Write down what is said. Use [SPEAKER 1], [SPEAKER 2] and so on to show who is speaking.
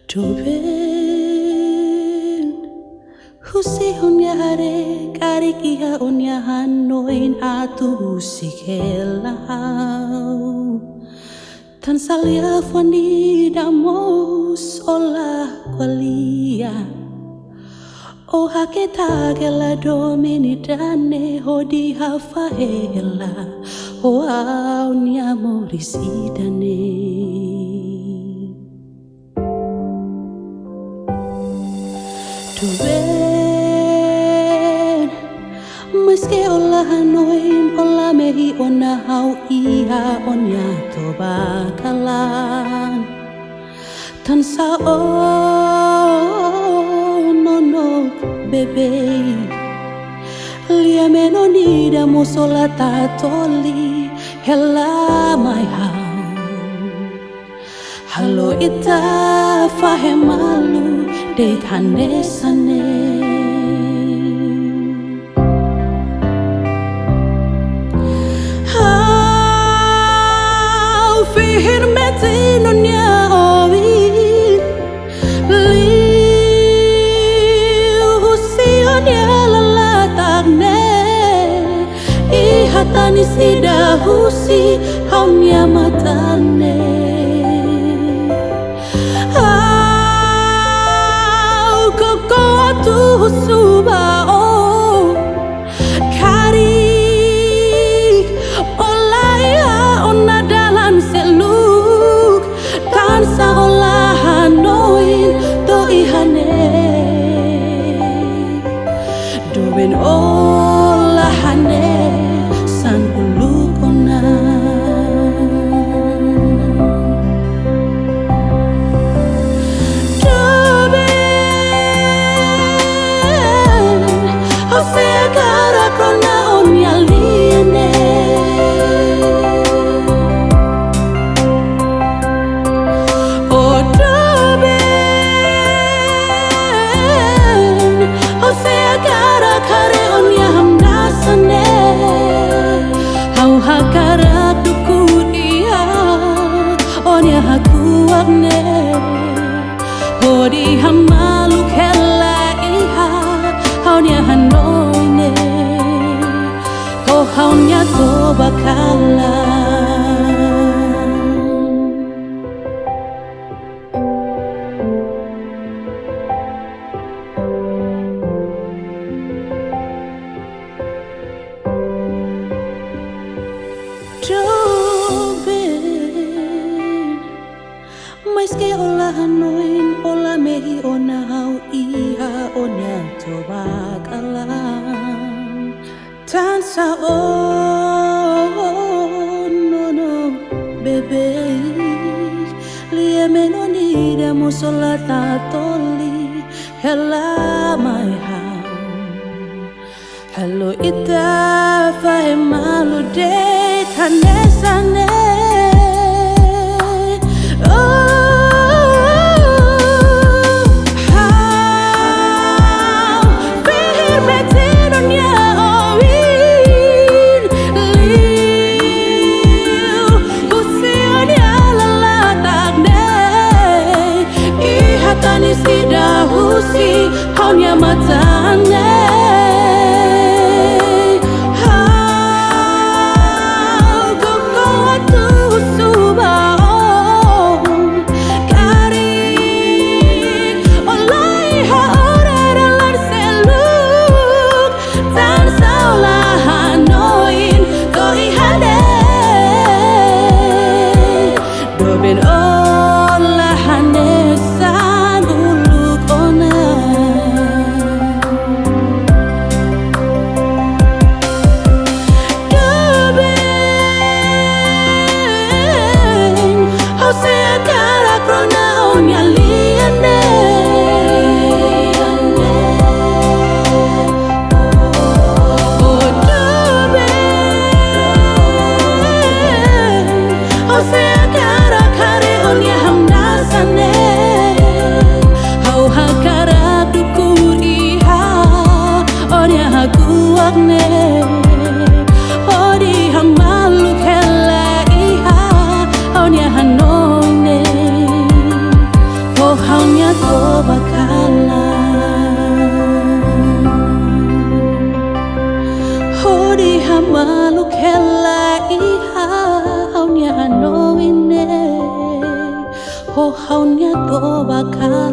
[SPEAKER 1] Tuben Husi hunya hare kari kia unya hanoin atu husi kelau Tan salia fwani damos ola kwalia O haketa gela domini dane hodi hafa hela O au nyamorisi dane Tuben meski olah hanoin olah mehi ona hau iha onya toba kalan tan sa no bebe lia menoni da musola tatoli hela my halo ita fahemalu de thane sane how fihir metinonya owi liu husionya lalatakne ihatani sida husi haunya matane suba o kari olaya ona dalan seluk tansa olah hanoin to ihane doben olah hane san uluk ona Hodi hamalu kela iha haunya hanoine ho haunya to bakalan meski olah hanoin olah mehi ona hau iha onya toba kalan tansa no bebe lia menoni da musola tatoli hela my halo ita fahemalu de thane sane haunya matane haunya ho haunya to bakala